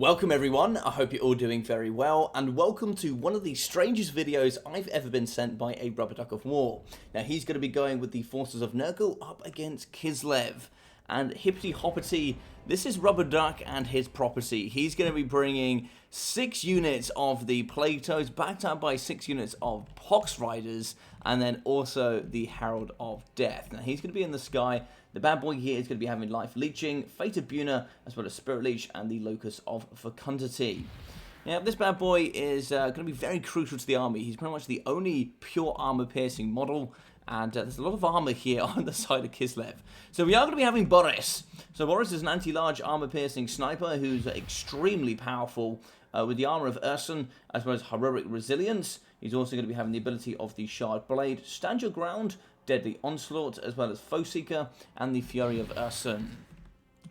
Welcome everyone, I hope you're all doing very well, and welcome to one of the strangest videos I've ever been sent by a rubber duck of war. Now he's going to be going with the forces of Nurgle up against Kislev. And hippity hoppity, this is Rubber Duck and his property. He's going to be bringing 6 units of the Plague Toads, backed up by 6 units of Pox Riders, and then also the Herald of Death. Now he's going to be in the sky. The bad boy here is going to be having Life Leeching, Fated Buna, as well as Spirit Leech, and the Locus of Fecundity. Now, this bad boy is going to be very crucial to the army. He's pretty much the only pure armor-piercing model, and there's a lot of armor here on the side of Kislev. So we are going to be having Boris. So Boris is an anti-large armor-piercing sniper who's extremely powerful with the armor of Urson, as well as heroic resilience. He's also going to be having the ability of the Shard Blade, Stand Your Ground, Deadly Onslaught, as well as Foe Seeker, and the Fury of Urson.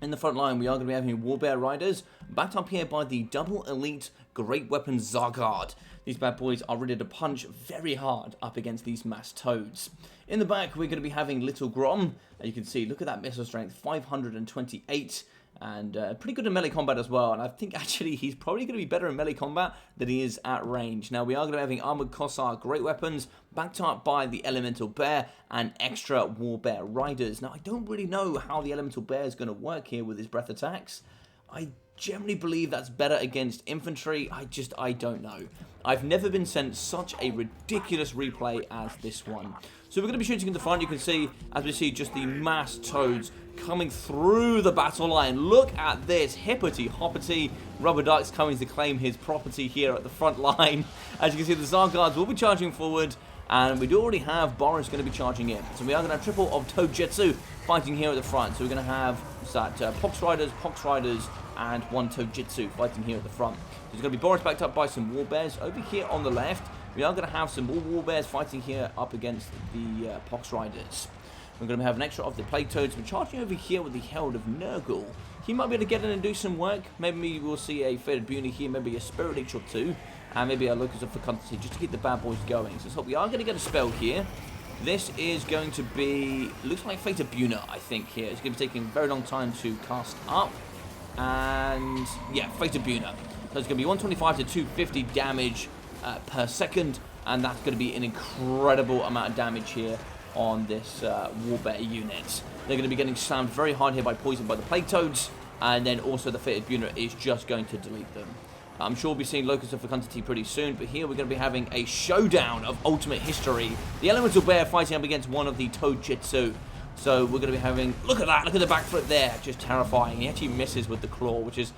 In the front line, we are going to be having Warbear Riders, backed up here by the double elite Great Weapon Zargard. These bad boys are ready to punch very hard up against these mass toads. In the back, we're going to be having Little Grom. You can see, look at that missile strength, 528. And pretty good in melee combat as well, and I think actually he's probably going to be better in melee combat than he is at range. Now we are going to be having Armored Kossar Great Weapons, backed up by the Elemental Bear and extra Warbear Riders. Now I don't really know how the Elemental Bear is going to work here with his breath attacks. I generally believe that's better against infantry. I don't know. I've never been sent such a ridiculous replay as this one. So we're going to be shooting in the front. You can see, as we see, just the mass toads coming through the battle line. Look at this, hippity hoppity. Rubber Duck's coming to claim his property here at the front line. As you can see, the Zargards will be charging forward, and we do already have Boris going to be charging in. So we are going to have triple of Toadjutsu fighting here at the front. So we're going to have Pox Riders, and 1 Toadjutsu fighting here at the front. So there's going to be Boris backed up by some Warbears. Over here on the left, we are going to have some more Warbears fighting here up against the Pox Riders. We're going to have an extra of the Plague Toads. We're charging over here with the Herald of Nurgle. He might be able to get in and do some work. Maybe we'll see a Fated Buna here, maybe a Spirit Leech or 2, and maybe a Locus of Fecundity just to keep the bad boys going. So we are going to get a spell here. This is going to be, looks like Fated Buna, I think, here. It's going to be taking a very long time to cast up. And yeah, Fated Buna. So it's going to be 125 to 250 damage per second, and that's going to be an incredible amount of damage here on this Warbear unit. They're going to be getting slammed very hard here by poison by the Plague Toads, and then also the Fated Buna is just going to delete them. I'm sure we'll be seeing Locus of Fecundity pretty soon, but here we're going to be having a showdown of ultimate history. The Elemental Bear fighting up against one of the Toadjutsu. So we're going to be having, look at that, look at the backflip there, just terrifying. He actually misses with the claw, which is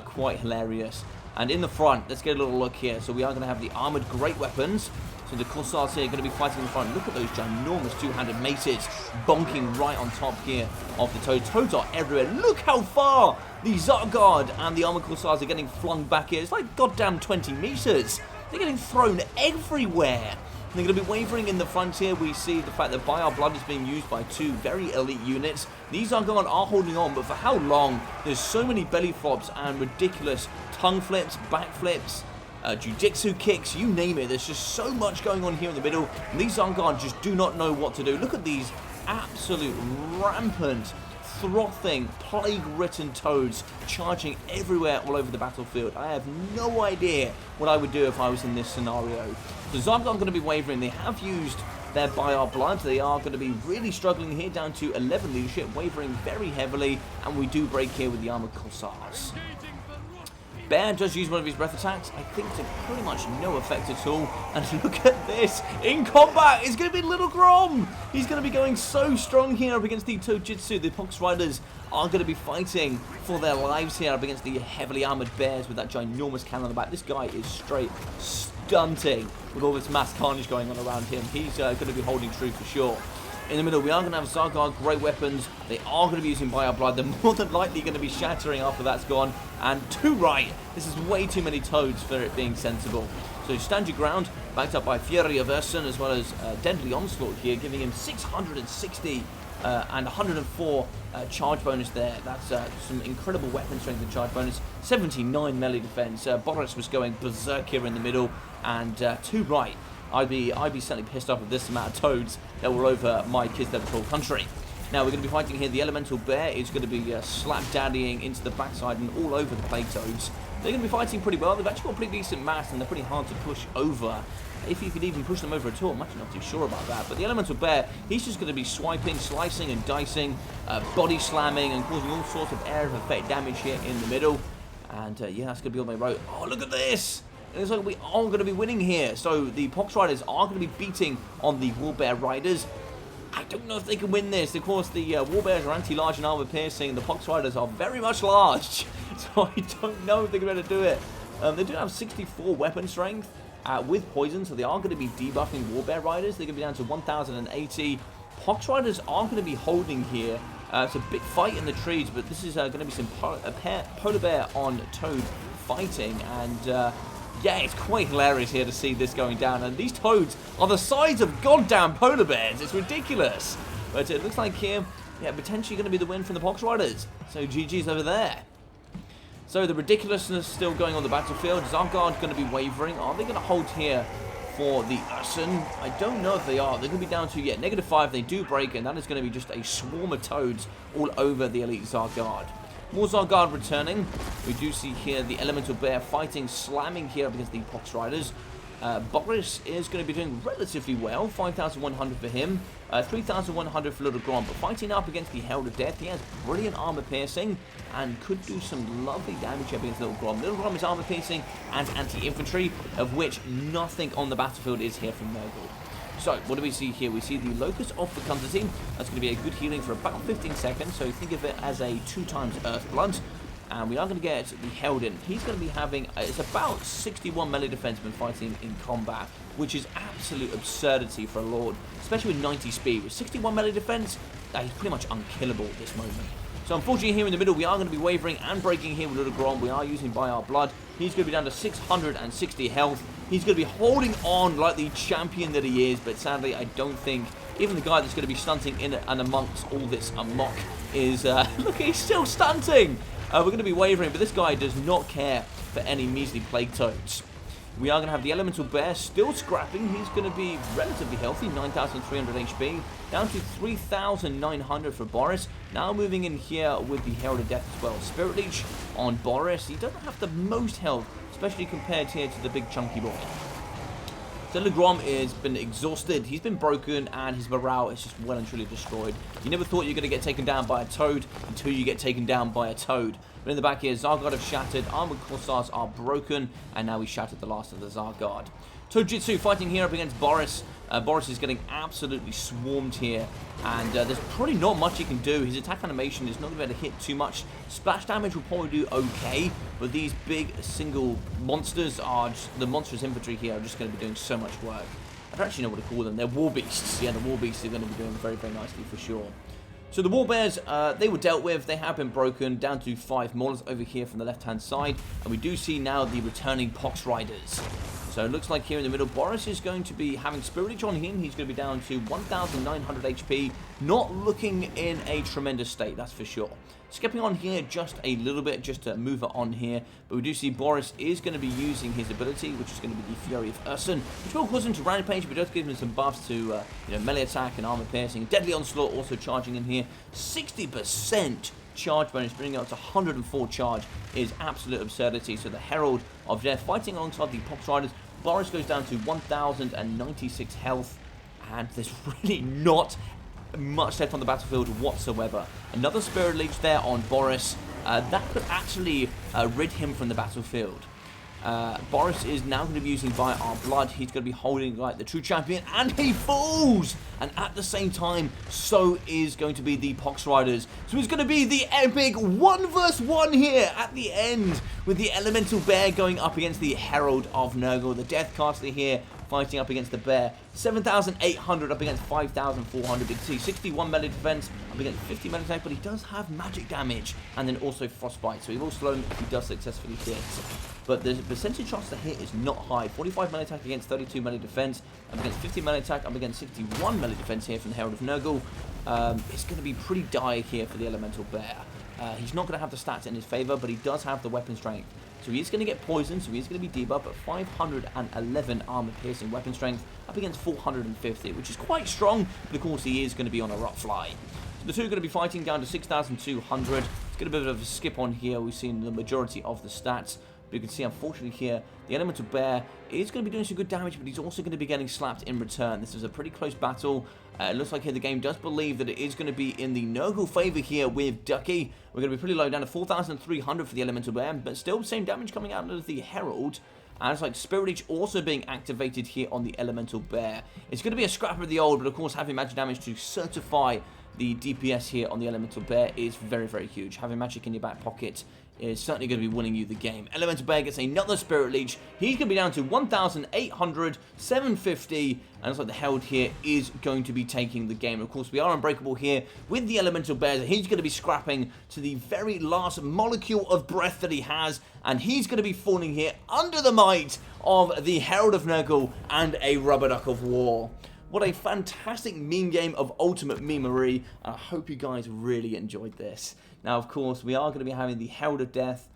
quite hilarious. And in the front, let's get a little look here. So we are going to have the armored Great Weapons. So the Kossars here are going to be fighting in the front. Look at those ginormous two-handed maces bonking right on top here of the Toads. Toads are everywhere. Look how far the Zargard and the armored Kossars are getting flung back here. It's like goddamn 20 meters. They're getting thrown everywhere. They're going to be wavering in the front here. We see the fact that By Our Blood is being used by 2 very elite units. These Zargard are holding on, but for how long? There's so many belly flops and ridiculous tongue flips, back flips, jujitsu kicks, you name it. There's just so much going on here in the middle. And these Zargard just do not know what to do. Look at these absolute rampant, frothing, plague-ridden toads charging everywhere all over the battlefield. I have no idea what I would do if I was in this scenario. The Zargard are going to be wavering. They have used their By Our Blood. They are going to be really struggling here, down to 11 leadership, wavering very heavily, and we do break here with the Armored Kossars. Bear does use one of his breath attacks, I think to pretty much no effect at all. And look at this, in combat, it's going to be Little Grom. He's going to be going so strong here up against the Toadjutsu. The Pox Riders are going to be fighting for their lives here up against the heavily armored bears with that ginormous cannon on the back. This guy is straight stunting with all this mass carnage going on around him. He's going to be holding true for sure. In the middle, we are going to have Zargard Great Weapons. They are going to be using By Our Blood. They're more than likely going to be shattering after that's gone. And too right. This is way too many toads for it being sensible. So Stand Your Ground, backed up by Fury of Urson, as well as Deadly Onslaught here, giving him 660 and 104 charge bonus there. That's some incredible weapon strength and charge bonus. 79 melee defense. Boris was going berserk here in the middle, and too right. I'd be certainly pissed off with this amount of toads that were over my Kislev country. Now, we're going to be fighting here. The Elemental Bear is going to be slap-daddying into the backside and all over the Plague Toads. They're going to be fighting pretty well. They've actually got a pretty decent mass, and they're pretty hard to push over. If you could even push them over at all, I'm actually not too sure about that. But the Elemental Bear, he's just going to be swiping, slicing, and dicing, body slamming, and causing all sorts of area of effect damage here in the middle. And yeah, that's going to be on my road. Oh, look at this! It looks like we are going to be winning here. So the Pox Riders are going to be beating on the Warbear Riders. I don't know if they can win this. Of course, the Warbears are anti-large and armor-piercing. The Pox Riders are very much large. So I don't know if they're going to do it. They do have 64 weapon strength with poison, so they are going to be debuffing Warbear Riders. They're going to be down to 1,080. Pox Riders are going to be holding here. It's a big fight in the trees, but this is going to be some Polar Bear on Toad fighting. And yeah, it's quite hilarious here to see this going down. And these toads are the size of goddamn polar bears. It's ridiculous. But it looks like here, yeah, potentially going to be the win from the Pox Riders. So GG's over there. So the ridiculousness still going on the battlefield. Zargard going to be wavering. Are they going to hold here for the Urson? I don't know if they are. They're going to be down to, yeah, -5. They do break, and that is going to be just a swarm of toads all over the Elite Zargard. More Zargard returning. We do see here the Elemental Bear fighting, slamming here up against the Pox Riders. Boris is going to be doing relatively well. 5,100 for him. 3,100 for Little Grom. But fighting up against the Herald of Death, he has brilliant armor piercing and could do some lovely damage up against Little Grom. Little Grom is armor piercing and anti-infantry, of which nothing on the battlefield is here from Nurgle. So, what do we see here? We see the Locust of Fecundity. That's going to be a good healing for about 15 seconds. So, think of it as a 2x Earth Blood. And we are going to get the Herald in. He's going to be having, it's about 61 melee defensemen fighting in combat, which is absolute absurdity for a Lord, especially with 90 speed. With 61 melee defense, he's pretty much unkillable at this moment. So unfortunately here in the middle, we are going to be wavering and breaking here with Little Grom. We are using by our blood. He's going to be down to 660 health. He's going to be holding on like the champion that he is, but sadly I don't think even the guy that's going to be stunting in and amongst all this amok is, look, he's still stunting. We're going to be wavering, but this guy does not care for any measly Plague Toads. We are going to have the Elemental Bear still scrapping. He's going to be relatively healthy, 9,300 HP, down to 3,900 for Boris. Now moving in here with the Herald of Death as well. Spirit Leech on Boris. He doesn't have the most health, especially compared here to the big chunky boy. So Little Grom has been exhausted, he's been broken, and his morale is just well and truly destroyed. You never thought you were going to get taken down by a toad until you get taken down by a toad. But in the back here, Zargard have shattered, Armored Corsairs are broken, and now we shattered the last of the Zargard. Tojitsu fighting here up against Boris. Boris is getting absolutely swarmed here, and there's probably not much he can do. His attack animation is not going to be able to hit too much. Splash damage will probably do okay, but these big single monsters are just, the monstrous infantry here are just going to be doing so much work. I don't actually know what to call them. They're war beasts. Yeah, the war beasts are going to be doing very, very nicely for sure. So the Warbears, they were dealt with. They have been broken down to 5 Maulers over here from the left-hand side, and we do see now the returning Pox Riders. So it looks like here in the middle, Boris is going to be having Spirit Leech on him. He's going to be down to 1,900 HP. Not looking in a tremendous state, that's for sure. Skipping on here just a little bit, just to move it on here. But we do see Boris is going to be using his ability, which is going to be the Fury of Urson, which will cause him to rampage, but does give him some buffs to you know, melee attack and armor piercing. Deadly Onslaught also charging in here. 60% charge bonus, bringing it up to 104 charge is absolute absurdity. So the Herald of Death fighting alongside the Pox Riders. Boris goes down to 1,096 health, and there's really not much left on the battlefield whatsoever. Another Spirit Leech there on Boris. That could actually rid him from the battlefield. Boris is now going to be using by our blood. He's going to be holding like the true champion, and he falls! And at the same time, so is going to be the Pox Riders. So it's going to be the epic 1 vs 1 here at the end, with the Elemental Bear going up against the Herald of Nurgle. The Deathcaster here fighting up against the Bear. 7,800 up against 5,400. Big T, 61 melee defense up against 50 melee attack, but he does have magic damage and then also frostbite. So he will slow him if he does successfully hit. But the percentage chance to hit is not high. 45 melee attack against 32 melee defense, up against 50 melee attack, up against 61 melee defense here from the Herald of Nurgle. It's going to be pretty dire here for the Elemental Bear. He's not going to have the stats in his favor, but he does have the weapon strength. So he is going to get poisoned, so he is going to be debuffed, but 511 armor-piercing weapon strength up against 450, which is quite strong, but of course he is going to be on a rock fly. The two are going to be fighting down to 6,200. It's got a bit of a skip on here. We've seen the majority of the stats. But you can see, unfortunately, here, the Elemental Bear is going to be doing some good damage, but he's also going to be getting slapped in return. This is a pretty close battle. It looks like here the game does believe that it is going to be in the Nurgle favor here with Ducky. We're going to be pretty low, down to 4,300 for the Elemental Bear, but still same damage coming out of the Herald. And it's like Spirit Leech also being activated here on the Elemental Bear. It's going to be a scrapper of the old, but of course having magic damage to certify the DPS here on the Elemental Bear is very, very huge. Having magic in your back pocket is certainly going to be winning you the game. Elemental Bear gets another Spirit Leech. He's going to be down to 1,800, 750, and it's like the Herald here is going to be taking the game. Of course, we are unbreakable here with the Elemental Bear. He's going to be scrapping to the very last molecule of breath that he has, and he's going to be falling here under the might of the Herald of Nurgle and a Rubber Duck of War. What a fantastic meme game of ultimate memery. I hope you guys really enjoyed this. Now, of course, we are going to be having the Herald of Death,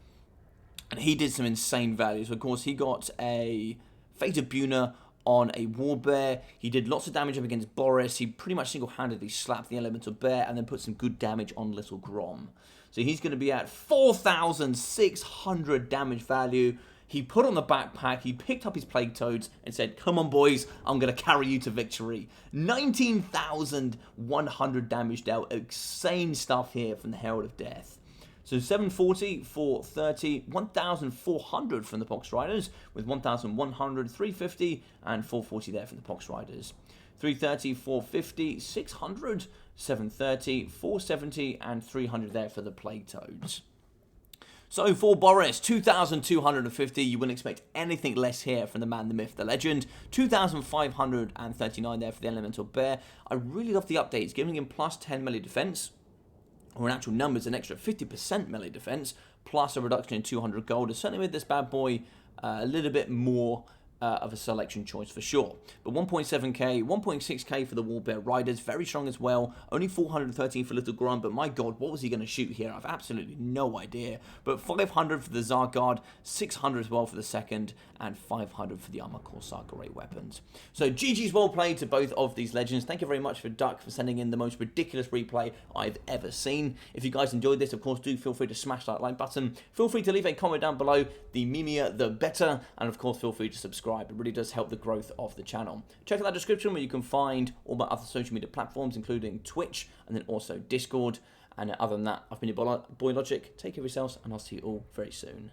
and he did some insane values. Of course, he got a Fate of Buna on a War Bear. He did lots of damage up against Boris. He pretty much single-handedly slapped the Elemental Bear and then put some good damage on Little Grom. So he's going to be at 4,600 damage value. He put on the backpack, he picked up his Plague Toads and said, come on boys, I'm going to carry you to victory. 19,100 damage dealt. Insane stuff here from the Herald of Death. So 740, 430, 1,400 from the Pox Riders, with 1,100, 350, and 440 there from the Pox Riders. 330, 450, 600, 730, 470, and 300 there for the Plague Toads. So for Boris, 2,250, you wouldn't expect anything less here from the man, the myth, the legend. 2,539 there for the Elemental Bear. I really love the updates, giving him plus 10 melee defense, or in actual numbers, an extra 50% melee defense, plus a reduction in 200 gold. It's certainly made this bad boy a little bit more of a selection choice for sure. But 1.7k, 1.6k for the Warbear Riders, very strong as well. Only 413 for Little Grom, but my god, what was he going to shoot here? I've absolutely no idea. But 500 for the Zargard, 600 as well for the second, and 500 for the Armor Corsair Great Weapons. So GG's well played to both of these legends. Thank you very much for Duck for sending in the most ridiculous replay I've ever seen. If you guys enjoyed this, of course, do feel free to smash that like button. Feel free to leave a comment down below. The memeier, the better. And of course, feel free to subscribe. It really does help the growth of the channel. Check out that description where you can find all my other social media platforms, including Twitch and then also Discord. And other than that, I've been your boy Logic. Take care of yourselves, and I'll see you all very soon.